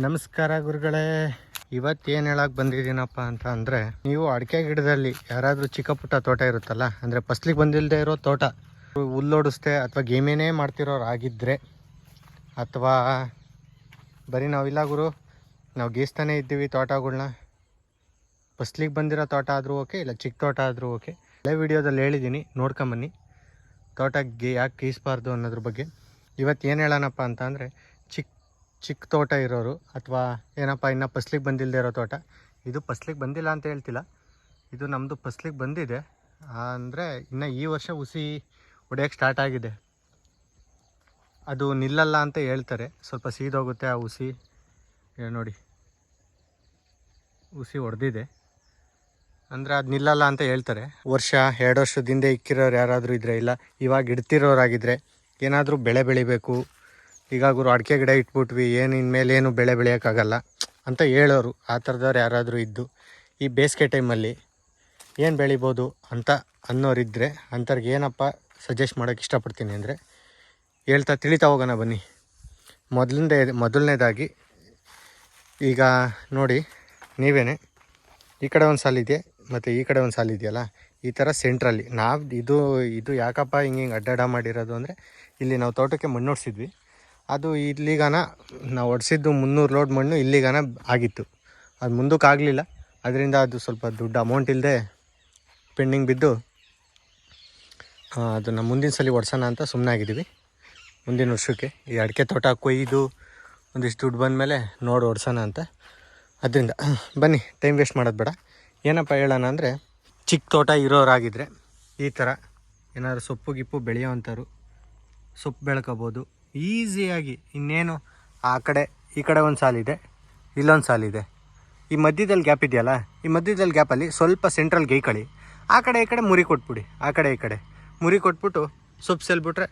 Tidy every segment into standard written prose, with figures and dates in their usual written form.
ನಮಸ್ಕಾರ ಗುರುಗಳೇ. ಇವತ್ತೇನು ಹೇಳಕ್ಕೆ ಬಂದಿದ್ದೀನಪ್ಪ ಅಂತ ಅಂದರೆ, ನೀವು ಅಡಿಕೆ ಗಿಡದಲ್ಲಿ ಯಾರಾದರೂ ಚಿಕ್ಕ ಪುಟ್ಟ ತೋಟ ಇರುತ್ತಲ್ಲ, ಅಂದರೆ ಫಸ್ಲಿಗೆ ಬಂದಿಲ್ಲದೆ ಇರೋ ತೋಟ, ಹುಲ್ಲೋಡಿಸ್ತೆ ಅಥವಾ ಗೇಮೇನೇ ಮಾಡ್ತಿರೋರು ಆಗಿದ್ದರೆ, ಅಥವಾ ಬರೀ ನಾವಿಲ್ಲ ಗುರು ನಾವು ಗೀಸ್ತಾನೆ ಇದ್ದೀವಿ ತೋಟಗಳ್ನ, ಫಸ್ಲಿಗೆ ಬಂದಿರೋ ತೋಟ ಆದರೂ ಓಕೆ, ಇಲ್ಲ ಚಿಕ್ಕ ತೋಟ ಆದರೂ ಓಕೆ. ಹಳೆ ವೀಡಿಯೋದಲ್ಲಿ ಹೇಳಿದ್ದೀನಿ, ನೋಡ್ಕೊಂಬನ್ನಿ ತೋಟಕ್ಕೆ ಯಾಕೆ ಗೀಸ್ಬಾರ್ದು ಅನ್ನೋದ್ರ ಬಗ್ಗೆ. ಇವತ್ತು ಏನು ಹೇಳೋಣಪ್ಪ ಅಂತ ಅಂದರೆ, ಚಿಕ್ಕ ತೋಟ ಇರೋರು ಅಥವಾ ಏನಪ್ಪ ಇನ್ನು ಫಸ್ಲಿಗೆ ಬಂದಿಲ್ಲದೆ ಇರೋ ತೋಟ. ಇದು ಫಸ್ಲಿಗೆ ಬಂದಿಲ್ಲ ಅಂತ ಹೇಳ್ತಿಲ್ಲ, ಇದು ನಮ್ಮದು ಫಸ್ಲಿಗೆ ಬಂದಿದೆ. ಅಂದರೆ ಇನ್ನು ಈ ವರ್ಷ ಹುಸಿ ಹೊಡೆಯೋಕ್ಕೆ ಸ್ಟಾರ್ಟ್ ಆಗಿದೆ. ಅದು ನಿಲ್ಲಲ್ಲ ಅಂತ ಹೇಳ್ತಾರೆ, ಸ್ವಲ್ಪ ಸೀದೋಗುತ್ತೆ ಆ ಹುಸಿ. ನೋಡಿ ಹುಸಿ ಹೊಡೆದಿದೆ ಅಂದರೆ ಅದು ನಿಲ್ಲಲ್ಲ ಅಂತ ಹೇಳ್ತಾರೆ. ವರ್ಷ 2 ವರ್ಷದಿಂದ ಇಕ್ಕಿರೋರು ಯಾರಾದರೂ ಇದ್ದರೆ, ಇಲ್ಲ ಇವಾಗ ಇಡ್ತಿರೋರಾಗಿದ್ದರೆ, ಏನಾದರೂ ಬೆಳೆ ಬೆಳಿಬೇಕು, ಈಗ ಗುರು ಅಡಿಕೆ ಗಿಡ ಇಟ್ಬಿಟ್ವಿ, ಏನು ಇನ್ಮೇಲೇನು ಬೆಳೆ ಬೆಳೆಯೋಕ್ಕಾಗಲ್ಲ ಅಂತ ಹೇಳೋರು, ಆ ಥರದವ್ರು ಯಾರಾದರೂ ಇದ್ದು ಈ ಬೇಸಿಗೆ ಟೈಮಲ್ಲಿ ಏನು ಬೆಳಿಬೋದು ಅಂತ ಅನ್ನೋರಿದ್ದರೆ, ಅಂಥವ್ರಿಗೆ ಏನಪ್ಪ ಸಜೆಸ್ಟ್ ಮಾಡೋಕ್ಕೆ ಇಷ್ಟಪಡ್ತೀನಿ ಅಂದರೆ, ಹೇಳ್ತಾ ತಿಳಿತಾ ಹೋಗೋಣ ಬನ್ನಿ. ಮೊದಲನೇದಾಗಿ ಈಗ ನೋಡಿ, ನೀವೇ ಈ ಕಡೆ ಒಂದು ಸಾಲಿದೆ ಮತ್ತು ಈ ಕಡೆ ಒಂದು ಸಾಲಿದೆಯಲ್ಲ, ಈ ಥರ ಸೆಂಟ್ರಲ್ಲಿ ನಾವು ಇದು ಯಾಕಪ್ಪ ಹಿಂಗೆ ಅಡ್ಡಾಡ ಮಾಡಿರೋದು ಅಂದರೆ, ಇಲ್ಲಿ ನಾವು ತೋಟಕ್ಕೆ ಮಣ್ಣು ಹೊಡ್ಸಿದ್ವಿ. ಅದು ಇಲ್ಲಿಗಾನ ನಾವು ಹೊಡ್ಸಿದ್ದು 300 ಲೋಡ್ ಮಣ್ಣು ಇಲ್ಲಿಗಾನ ಆಗಿತ್ತು. ಅದು ಮುಂದಕ್ಕೆ ಆಗಲಿಲ್ಲ, ಅದರಿಂದ ಅದು ಸ್ವಲ್ಪ ದುಡ್ಡು ಅಮೌಂಟ್ ಇಲ್ಲದೆ ಪೆಂಡಿಂಗ್ ಬಿದ್ದು ಅದನ್ನು ಮುಂದಿನ ಸಲ ಹೊಡ್ಸೋಣ ಅಂತ ಸುಮ್ಮನಾಗಿದ್ದೀವಿ. ಮುಂದಿನ ವರ್ಷಕ್ಕೆ ಈ ಅಡಿಕೆ ತೋಟ ಕೊಯ್ದು ಒಂದಿಷ್ಟು ದುಡ್ಡು ಬಂದಮೇಲೆ ನೋಡಿ ಹೊಡ್ಸೋಣ ಅಂತ. ಅದರಿಂದ ಬನ್ನಿ, ಟೈಮ್ ವೇಸ್ಟ್ ಮಾಡೋದು ಬೇಡ. ಏನಪ್ಪ ಹೇಳೋಣ ಅಂದರೆ, ಚಿಕ್ಕ ತೋಟ ಇರೋರಾಗಿದ್ದರೆ ಈ ಥರ ಏನಾದರೂ ಸೊಪ್ಪು ಗಿಪ್ಪು ಬೆಳೆಯೋವಂಥವ್ರು ಸೊಪ್ಪು ಬೆಳ್ಕೋಬೋದು ಈಸಿಯಾಗಿ. ಇನ್ನೇನು ಆ ಕಡೆ ಈ ಕಡೆ ಒಂದು ಸಾಲಿದೆ, ಇಲ್ಲೊಂದು ಸಾಲಿದೆ, ಈ ಮಧ್ಯದಲ್ಲಿ ಗ್ಯಾಪ್ ಇದೆಯಲ್ಲ, ಈ ಮಧ್ಯದಲ್ಲಿ ಗ್ಯಾಪಲ್ಲಿ ಸ್ವಲ್ಪ ಸೆಂಟ್ರಲ್ ಗೈಕಳಿ, ಆ ಕಡೆ ಈ ಕಡೆ ಮುರಿ ಕೊಟ್ಬಿಡಿ, ಆ ಕಡೆ ಈ ಕಡೆ ಮುರಿ ಕೊಟ್ಬಿಟ್ಟು ಸೊಪ್ಪು ಸೆಲ್ಬಿಟ್ರೆ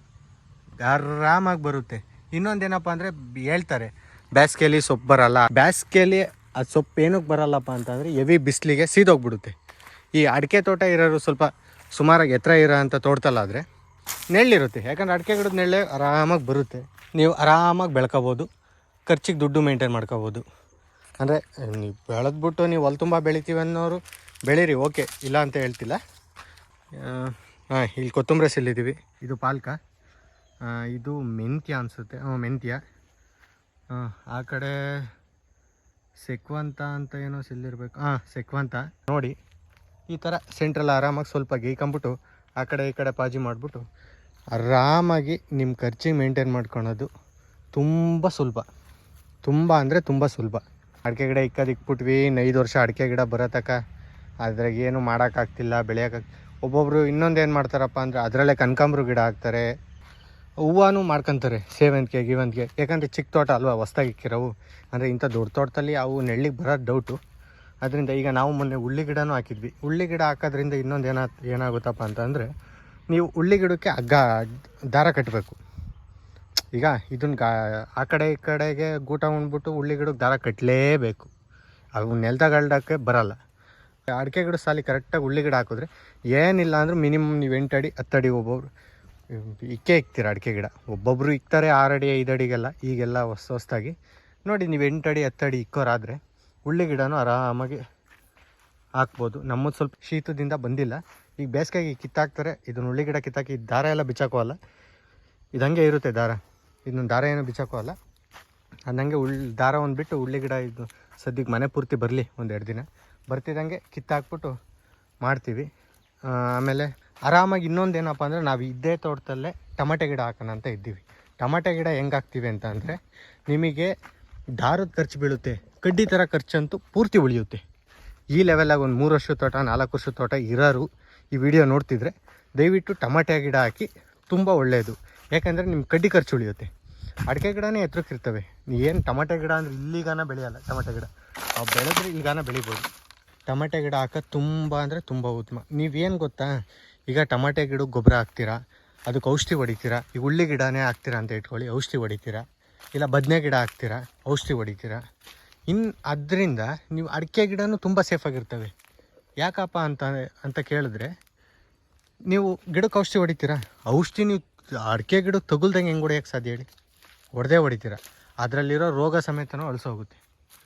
ಆರಾಮಾಗಿ ಬರುತ್ತೆ. ಇನ್ನೊಂದೇನಪ್ಪ ಅಂದರೆ, ಹೇಳ್ತಾರೆ ಬೇಸಿಗೆಯಲ್ಲಿ ಸೊಪ್ಪು ಬರಲ್ಲ. ಬೇಸಿಗೆಯಲ್ಲಿ ಅದು ಸೊಪ್ಪು ಏನಕ್ಕೆ ಬರಲ್ಲಪ್ಪ ಅಂತಂದರೆ, ಹೆವಿ ಬಿಸಿಲಿಗೆ ಸೀದೋಗ್ಬಿಡುತ್ತೆ. ಈ ಅಡಿಕೆ ತೋಟ ಇರೋರು ಸ್ವಲ್ಪ ಸುಮಾರಾಗಿ ಎತ್ತರ ಇರೋ ಅಂಥ ತೋಟದಲ್ಲಾದರೆ ನೆರಳಿರುತ್ತೆ, ಯಾಕಂದರೆ ಅಡಿಕೆ ಗಿಡದ ನೆರಳೆ ಆರಾಮಾಗಿ ಬರುತ್ತೆ, ನೀವು ಆರಾಮಾಗಿ ಬೆಳ್ಕೊಬೋದು, ಖರ್ಚಿಗೆ ದುಡ್ಡು ಮೇಂಟೈನ್ ಮಾಡ್ಕೋಬೋದು. ಅಂದರೆ ನೀವು ಬೆಳೆದ್ಬಿಟ್ಟು ನೀವು ಹೊಲ ತುಂಬ ಬೆಳಿತೀವಿ ಅನ್ನೋರು ಬೆಳೀರಿ, ಓಕೆ, ಇಲ್ಲ ಅಂತ ಹೇಳ್ತಿಲ್ಲ. ಇಲ್ಲಿ ಕೊತ್ತಂಬರಿ ಸಿಲ್ಲಿದ್ದೀವಿ, ಇದು ಪಾಲ್ಕ, ಇದು ಮೆಂತ್ಯ ಅನಿಸುತ್ತೆ, ಮೆಂತ್ಯ. ಆ ಕಡೆ ಸೆಕ್ವಂತ ಅಂತ ಏನೋ ಸಿಲ್ಲಿರ್ಬೇಕು, ಸೆಕ್ವಂತ. ನೋಡಿ ಈ ಥರ ಸೆಂಟ್ರಲ್ ಆರಾಮಾಗಿ ಸ್ವಲ್ಪ ಗೇಯ್ಕೊಂಬಿಟ್ಟು ಆ ಕಡೆ ಈ ಕಡೆ ಪಾಜಿ ಮಾಡಿಬಿಟ್ಟು ಆರಾಮಾಗಿ ನಿಮ್ಮ ಖರ್ಚಿಗೆ ಮೇಂಟೈನ್ ಮಾಡ್ಕೊಳೋದು ತುಂಬ ಸುಲಭ. ತುಂಬ ಅಂದರೆ ತುಂಬ ಸುಲಭ. ಅಡಿಕೆ ಗಿಡ ಇಕ್ಬಿಟ್ವಿ, 5 ವರ್ಷ ಅಡಿಕೆ ಗಿಡ ಬರೋತಕ್ಕ ಅದ್ರಾಗ ಏನು ಮಾಡೋಕ್ಕಾಗ್ತಿಲ್ಲ, ಬೆಳೆಯೋಕ್ಕಾಗ. ಒಬ್ಬೊಬ್ಬರು ಇನ್ನೊಂದೇನು ಮಾಡ್ತಾರಪ್ಪ ಅಂದರೆ, ಅದರಲ್ಲೇ ಕನಕಾಂಬ್ರ ಗಿಡ ಹಾಕ್ತಾರೆ, ಹೂವೂ ಮಾಡ್ಕೊತಾರೆ, ಸೇವಂತಿಗೆ ಗಿವಂತಿಗೆ. ಯಾಕಂದರೆ ಚಿಕ್ಕ ತೋಟ ಅಲ್ವಾ, ಹೊಸ್ದಾಗಿ ಇಕ್ಕಿರೋವು. ಅಂದರೆ ಇಂಥ ದೊಡ್ಡ ತೋಟದಲ್ಲಿ ಅವು ನೆಳ್ಳಿಗೆ ಬರೋದು ಡೌಟು. ಅದರಿಂದ ಈಗ ನಾವು ಮೊನ್ನೆ ಉಳ್ಳಿ ಗಿಡನೂ ಹಾಕಿದ್ವಿ. ಉಳ್ಳಿ ಗಿಡ ಹಾಕೋದ್ರಿಂದ ಇನ್ನೊಂದು ಏನಾಗುತ್ತಪ್ಪ ಅಂತಂದರೆ, ನೀವು ಉಳ್ಳಿ ಗಿಡಕ್ಕೆ ದಾರ ಕಟ್ಟಬೇಕು. ಈಗ ಇದನ್ನು ಆ ಕಡೆ ಈ ಕಡೆಗೆ ಗೂಟ ಉಣ್ಬಿಟ್ಟು ಉಳ್ಳಿ ಗಿಡಕ್ಕೆ ದಾರ ಕಟ್ಟಲೇಬೇಕು, ಅವು ನೆಲದಾಗಲ್ಡಕ್ಕೆ ಬರೋಲ್ಲ. ಅಡಿಕೆ ಗಿಡ ಸಾಲಿ ಕರೆಕ್ಟಾಗಿ ಉಳ್ಳಿ ಗಿಡ ಹಾಕಿದ್ರೆ ಏನಿಲ್ಲ ಅಂದರೂ ಮಿನಿಮಮ್ ನೀವು 8 ಅಡಿ 10 ಅಡಿ ಒಬ್ಬೊಬ್ರು ಇಕ್ತೀರ ಅಡಿಕೆ ಗಿಡ. ಒಬ್ಬೊಬ್ಬರು ಇಕ್ತಾರೆ 6 ಅಡಿ 5 ಅಡಿಗೆಲ್ಲ. ಈಗೆಲ್ಲ ಹೊಸ್ದಾಗಿ ನೋಡಿ, ನೀವು 8 ಅಡಿ 10 ಅಡಿ ಇಕ್ಕೋರಾದರೆ ಉಳ್ಳಿ ಗಿಡನೂ ಆರಾಮಾಗಿ ಹಾಕ್ಬೋದು. ನಮ್ಮದು ಸ್ವಲ್ಪ ಶೀತದಿಂದ ಬಂದಿಲ್ಲ, ಈಗ ಬೇಸಿಗೆಗೆ ಕಿತ್ತಾಕ್ತಾರೆ. ಇದನ್ನು ಉಳ್ಳಿ ಗಿಡ ಕಿತ್ತಾಕಿ ದಾರ ಎಲ್ಲ ಬಿಚ್ಚಾಕೋಲ್ಲ, ಇದಂಗೆ ಇರುತ್ತೆ ದಾರ. ಇದನ್ನು ದಾರ ಏನೋ ಬಿಚ್ಚಾಕೋಲ್ಲ, ಅದಂಗೆ ದಾರ ಒಂದು ಬಿಟ್ಟು ಉಳ್ಳಿ ಗಿಡ ಇದು ಸದ್ಯಕ್ಕೆ ಮನೆ ಪೂರ್ತಿ ಬರಲಿ, 1-2 ದಿನ ಬರ್ತಿದ್ದಂಗೆ ಕಿತ್ತಾಕ್ಬಿಟ್ಟು ಮಾಡ್ತೀವಿ. ಆಮೇಲೆ ಆರಾಮಾಗಿ ಇನ್ನೊಂದೇನಪ್ಪ ಅಂದರೆ, ನಾವು ಇದ್ದೇ ತೋಟದಲ್ಲೇ ಟೊಮೆಟೊ ಗಿಡ ಹಾಕೋಣ ಅಂತ ಇದ್ದೀವಿ. ಟೊಮೆಟೊ ಗಿಡ ಹೆಂಗೆ ಹಾಕ್ತೀವಿ ಅಂತ ಅಂದರೆ, ನಿಮಗೆ ದಾರದ ಖರ್ಚು ಬೀಳುತ್ತೆ, ಕಡ್ಡಿ ಥರ ಖರ್ಚಂತೂ ಪೂರ್ತಿ ಉಳಿಯುತ್ತೆ. ಈ ಲೆವೆಲಾಗಿ ಒಂದು 3 ವರ್ಷದ ತೋಟ 4 ವರ್ಷದ ತೋಟ ಇರೋರು ಈ ವಿಡಿಯೋ ನೋಡ್ತಿದ್ರೆ ದಯವಿಟ್ಟು ಟೊಮೆಟೊ ಗಿಡ ಹಾಕಿ, ತುಂಬ ಒಳ್ಳೆಯದು. ಯಾಕೆಂದರೆ ನಿಮ್ಮ ಕಡ್ಡಿ ಖರ್ಚು ಉಳಿಯುತ್ತೆ. ಅಡಿಕೆ ಗಿಡನೇ ಎತ್ತರಕ್ಕಿರ್ತವೆ, ಏನು ಟೊಮೆಟೊ ಗಿಡ ಅಂದರೆ ಇಲ್ಲಿಗಾನ ಬೆಳೆಯಲ್ಲ. ಟೊಮೆಟೊ ಗಿಡ ಅವು ಬೆಳೆದ್ರೆ ಈಗಾನ ಬೆಳಿಬೋದು. ಟೊಮೆಟೊ ಗಿಡ ಹಾಕೋದು ತುಂಬ ಅಂದರೆ ತುಂಬ ಉತ್ತಮ. ನೀವೇನು ಗೊತ್ತಾ, ಈಗ ಟೊಮೆಟೊ ಗಿಡಕ್ಕೆ ಗೊಬ್ಬರ ಹಾಕ್ತೀರಾ, ಅದಕ್ಕೆ ಔಷಧಿ ಹೊಡಿತೀರಾ. ಈಗ ಉಳ್ಳಿ ಗಿಡನೇ ಹಾಕ್ತೀರಾ ಅಂತ ಇಟ್ಕೊಳ್ಳಿ, ಔಷಧಿ ಹೊಡಿತೀರಾ. ಇಲ್ಲ ಬದನೆ ಗಿಡ ಹಾಕ್ತೀರಾ, ಔಷಧಿ ಹೊಡಿತೀರಾ. ಅದರಿಂದ ನೀವು ಅಡಿಕೆ ಗಿಡನೂ ತುಂಬ ಸೇಫಾಗಿರ್ತವೆ. ಯಾಕಪ್ಪ ಅಂತ ಕೇಳಿದ್ರೆ, ನೀವು ಗಿಡಕ್ಕೆ ಔಷಧಿ ಹೊಡಿತೀರಾ, ಔಷಧಿ ನೀವು ಅಡಿಕೆ ಗಿಡಕ್ಕೆ ತಗುಲ್ದಂಗೆ ಹೆಂಗೆ ಹೊಡೆಯೋಕ್ಕೆ ಸಾಧ್ಯ ಹೇಳಿ? ಹೊಡೆದೇ ಹೊಡಿತೀರ. ಅದರಲ್ಲಿರೋ ರೋಗ ಸಮೇತನೂ ಅಳಿಸೋಗುತ್ತೆ.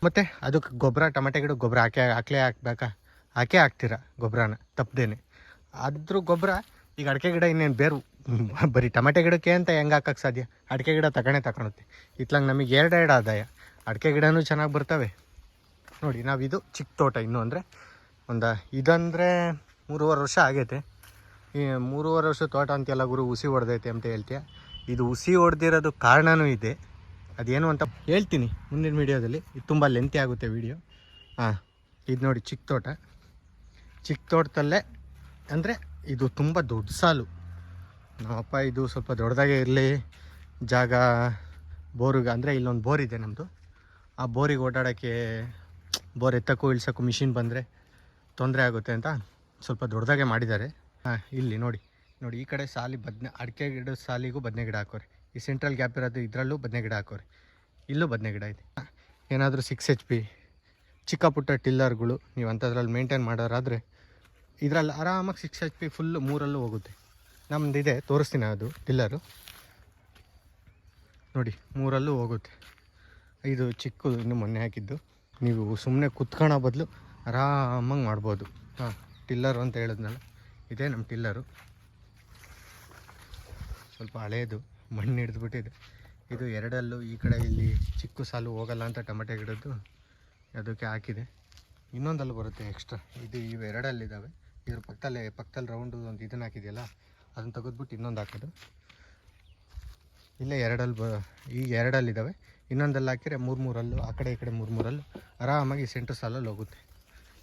ಮತ್ತು ಅದಕ್ಕೆ ಗೊಬ್ಬರ, ಟೊಮೆಟೊ ಗಿಡಕ್ಕೆ ಗೊಬ್ಬರ ಹಾಕಬೇಕಾ? ಹಾಕ್ತೀರಾ ಗೊಬ್ಬರನ ತಪ್ಪದೇನೆ. ಅದ್ರ ಗೊಬ್ಬರ ಈಗ ಅಡಿಕೆ ಗಿಡ ಇನ್ನೇನು ಬೇರು ಬರೀ ಟೊಮೆಟೊ ಗಿಡಕ್ಕೆ ಅಂತ ಹೆಂಗೆ ಹಾಕೋಕ್ಕೆ ಸಾಧ್ಯ? ಅಡಿಕೆ ಗಿಡ ತಗೊಳುತ್ತೆ. ಇತ್ಲಾಗ ನಮಗೆ ಎರಡು ಆದಾಯ, ಅಡಿಕೆ ಗಿಡನೂ ಚೆನ್ನಾಗಿ ಬರ್ತವೆ. ನೋಡಿ, ನಾವಿದು ಚಿಕ್ಕ ತೋಟ ಇನ್ನೂ ಅಂದರೆ ಇದಂದರೆ 3.5 ವರ್ಷ ಆಗೈತೆ. ಈ 3.5 ವರ್ಷ ತೋಟ ಅಂತೆಲ್ಲ ಗುರು ಹುಸಿ ಹೊಡೆದೈತೆ ಅಂತ ಹೇಳ್ತೀಯ. ಇದು ಹುಸಿ ಹೊಡೆದಿರೋದು ಕಾರಣವೂ ಇದೆ. ಅದೇನು ಅಂತ ಹೇಳ್ತೀನಿ ಮುಂದಿನ ವೀಡಿಯೋದಲ್ಲಿ. ಇದು ತುಂಬ ಲೆಂತಿ ಆಗುತ್ತೆ ವೀಡಿಯೋ. ಇದು ನೋಡಿ ಚಿಕ್ಕ ತೋಟದಲ್ಲೇ ಅಂದರೆ ಇದು ತುಂಬ ದೊಡ್ಡ ಸಾಲು. ನಮ್ಮಪ್ಪ ಇದು ಸ್ವಲ್ಪ ದೊಡ್ಡದಾಗೇ ಇರಲಿ ಜಾಗ ಬೋರಿಗೆ, ಅಂದರೆ ಇಲ್ಲೊಂದು ಬೋರ್ ಇದೆ ನಮ್ಮದು. ಆ ಬೋರಿಗೆ ಓಡಾಡೋಕ್ಕೆ, ಬೋರ್ ಎತ್ತಕ್ಕೂ ಇಳ್ಸೋಕ್ಕೂ ಮಿಷಿನ್ ಬಂದರೆ ತೊಂದರೆ ಆಗುತ್ತೆ ಅಂತ ಸ್ವಲ್ಪ ದೊಡ್ಡದಾಗೆ ಮಾಡಿದ್ದಾರೆ. ಇಲ್ಲಿ ನೋಡಿ ಈ ಕಡೆ ಸಾಲಿ ಅಡಿಕೆ ಗಿಡದ ಸಾಲಿಗೂ ಬದನೆ ಗಿಡ ಹಾಕೋರಿ. ಈ ಸೆಂಟ್ರಲ್ ಗ್ಯಾಪ್ ಇರೋದು ಇದರಲ್ಲೂ ಬದನೆ ಗಿಡ ಹಾಕೋರಿ. ಇಲ್ಲೂ ಬದನೆ ಗಿಡ ಇದೆ. ಏನಾದರೂ 6 HP ಚಿಕ್ಕ ಪುಟ್ಟ ಟಿಲ್ಲರ್ಗಳು ನೀವು ಅಂಥದ್ರಲ್ಲಿ ಮೇಂಟೈನ್ ಮಾಡೋರಾದರೆ ಇದರಲ್ಲಿ ಆರಾಮಾಗಿ 6 HP ಫುಲ್ಲು 3ರಲ್ಲೂ ಹೋಗುತ್ತೆ. ನಮ್ಮದಿದೆ, ತೋರಿಸ್ತೀನಿ ಅದು ಟಿಲ್ಲರು. ನೋಡಿ 3ರಲ್ಲೂ ಹೋಗುತ್ತೆ. ಇದು ಚಿಕ್ಕದು, ಇನ್ನು ಮೊನ್ನೆ ಹಾಕಿದ್ದು. ನೀವು ಸುಮ್ಮನೆ ಕುತ್ಕೊಳ್ಳೋ ಬದಲು ಆರಾಮಾಗಿ ಮಾಡ್ಬೋದು. ಟಿಲ್ಲರು ಅಂತ ಹೇಳಿದ್ನಲ್ಲ, ಇದೇ ನಮ್ಮ ಟಿಲ್ಲರು. ಸ್ವಲ್ಪ ಹಳೇದು, ಮಣ್ಣು ಹಿಡಿದ್ಬಿಟ್ಟಿದೆ. ಇದು 2ರಲ್ಲೂ ಈ ಕಡೆ ಇಲ್ಲಿ ಚಿಕ್ಕ ಸಾಲು ಹೋಗಲ್ಲ ಅಂತ ಟೊಮೆಟೊ ಗಿಡದ್ದು ಅದಕ್ಕೆ ಹಾಕಿದೆ. ಇನ್ನೊಂದಲ್ಲಿ ಬರುತ್ತೆ ಎಕ್ಸ್ಟ್ರಾ. ಇದು ಇವು 2ರಲ್ಲಿದ್ದಾವೆ. ಇದ್ರ ಪಕ್ಕದಲ್ಲಿ ರೌಂಡು ಒಂದು ಇದನ್ನು ಹಾಕಿದೆಯಲ್ಲ, ಅದನ್ನು ತೆಗೆದ್ಬಿಟ್ಟು ಇನ್ನೊಂದು ಹಾಕೋದು. ಇಲ್ಲೇ 2 ಈಗ 2ರಲ್ಲಿದ್ದಾವೆ. ಇನ್ನೊಂದಲ್ಲಿ ಹಾಕಿದ್ರೆ 3ರಲ್ಲೂ, ಆ ಕಡೆ ಈ ಕಡೆ 3ರಲ್ಲೂ ಆರಾಮಾಗಿ ಸೆಂಟ್ರ್ ಸಾಲಲ್ಲಿ ಹೋಗುತ್ತೆ.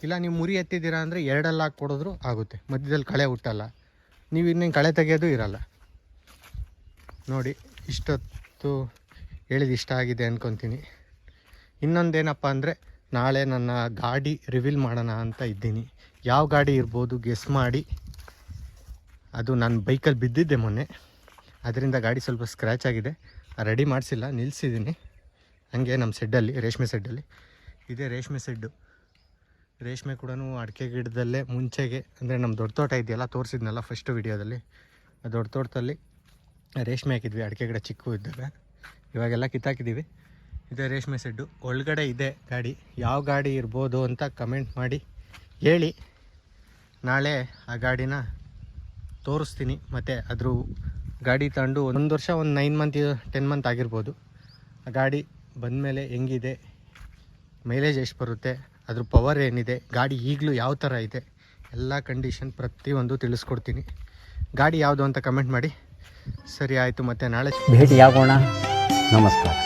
ಇಲ್ಲ ನೀವು ಮುರಿ ಎತ್ತಿದ್ದೀರಾ ಅಂದರೆ 2ರಲ್ಲಿ ಹಾಕಿ ಕೊಡಿದ್ರು ಆಗುತ್ತೆ. ಮಧ್ಯದಲ್ಲಿ ಕಳೆ ಹುಟ್ಟಲ್ಲ, ನೀವು ಇನ್ನೇನು ಕಳೆ ತೆಗೆಯೋದು ಇರಲ್ಲ. ನೋಡಿ, ಇಷ್ಟೊತ್ತು ಹೇಳಿದ ಇಷ್ಟ ಆಗಿದೆ ಅಂದ್ಕೊತೀನಿ. ಇನ್ನೊಂದೇನಪ್ಪ ಅಂದರೆ, ನಾಳೆ ನನ್ನ ಗಾಡಿ ರಿವೀಲ್ ಮಾಡೋಣ ಅಂತ ಇದ್ದೀನಿ. ಯಾವ ಗಾಡಿ ಇರ್ಬೋದು ಗೆಸ್ ಮಾಡಿ. ಅದು ನಾನು ಬೈಕಲ್ಲಿ ಬಿದ್ದಿದ್ದೆ ಮೊನ್ನೆ, ಅದರಿಂದ ಗಾಡಿ ಸ್ವಲ್ಪ ಸ್ಕ್ರ್ಯಾಚ್ ಆಗಿದೆ. ರೆಡಿ ಮಾಡಿಸಿಲ್ಲ, ನಿಲ್ಲಿಸಿದ್ದೀನಿ ಹಂಗೆ ನಮ್ಮ ಸೆಡ್ಡಲ್ಲಿ, ರೇಷ್ಮೆ ಸೆಡ್ಡಲ್ಲಿ. ಇದೇ ರೇಷ್ಮೆ ಸೆಡ್ಡು. ರೇಷ್ಮೆ ಕೂಡ ಅಡಿಕೆ ಗಿಡದಲ್ಲೇ ಮುಂಚೆಗೆ, ಅಂದರೆ ನಮ್ಮ ದೊಡ್ಡ ತೋಟ ಇದೆಯಲ್ಲ, ತೋರಿಸಿದ್ನಲ್ಲ ಫಸ್ಟ್ ವಿಡಿಯೋದಲ್ಲಿ, ಆ ದೊಡ್ಡ ತೋಟದಲ್ಲಿ ರೇಷ್ಮೆ ಹಾಕಿದ್ವಿ ಅಡಿಕೆ ಗಿಡ ಚಿಕ್ಕ ಇದ್ದಾಗ. ಇವಾಗೆಲ್ಲ ಕಿತ್ತಾಕಿದ್ದೀವಿ. ಇದೇ ರೇಷ್ಮೆ ಸೆಡ್ಡು. ಒಳಗಡೆ ಇದೆ ಗಾಡಿ. ಯಾವ ಗಾಡಿ ಇರ್ಬೋದು ಅಂತ ಕಮೆಂಟ್ ಮಾಡಿ ಹೇಳಿ. ನಾಳೆ ಆ ಗಾಡಿನ ತೋರಿಸ್ತೀನಿ. ಮತ್ತು ಅದ್ರ ಗಾಡಿ ತಗೊಂಡು 1 ವರ್ಷ, ಒಂದು 9 ಮಂತ್ 10 ಮಂತ್ ಆಗಿರ್ಬೋದು. ಆ ಗಾಡಿ ಬಂದಮೇಲೆ ಹೆಂಗಿದೆ, ಮೈಲೇಜ್ ಎಷ್ಟು ಬರುತ್ತೆ, ಅದ್ರ ಪವರ್ ಏನಿದೆ, ಗಾಡಿ ಈಗಲೂ ಯಾವ ಥರ ಇದೆ, ಎಲ್ಲ ಕಂಡೀಷನ್ ಪ್ರತಿಯೊಂದು ತಿಳಿಸ್ಕೊಡ್ತೀನಿ. ಗಾಡಿ ಯಾವುದು ಅಂತ ಕಮೆಂಟ್ ಮಾಡಿ. ಸರಿ ಆಯಿತು, ಮತ್ತೆ ನಾಳೆ ಭೇಟಿಯಾಗೋಣ. ನಮಸ್ಕಾರ.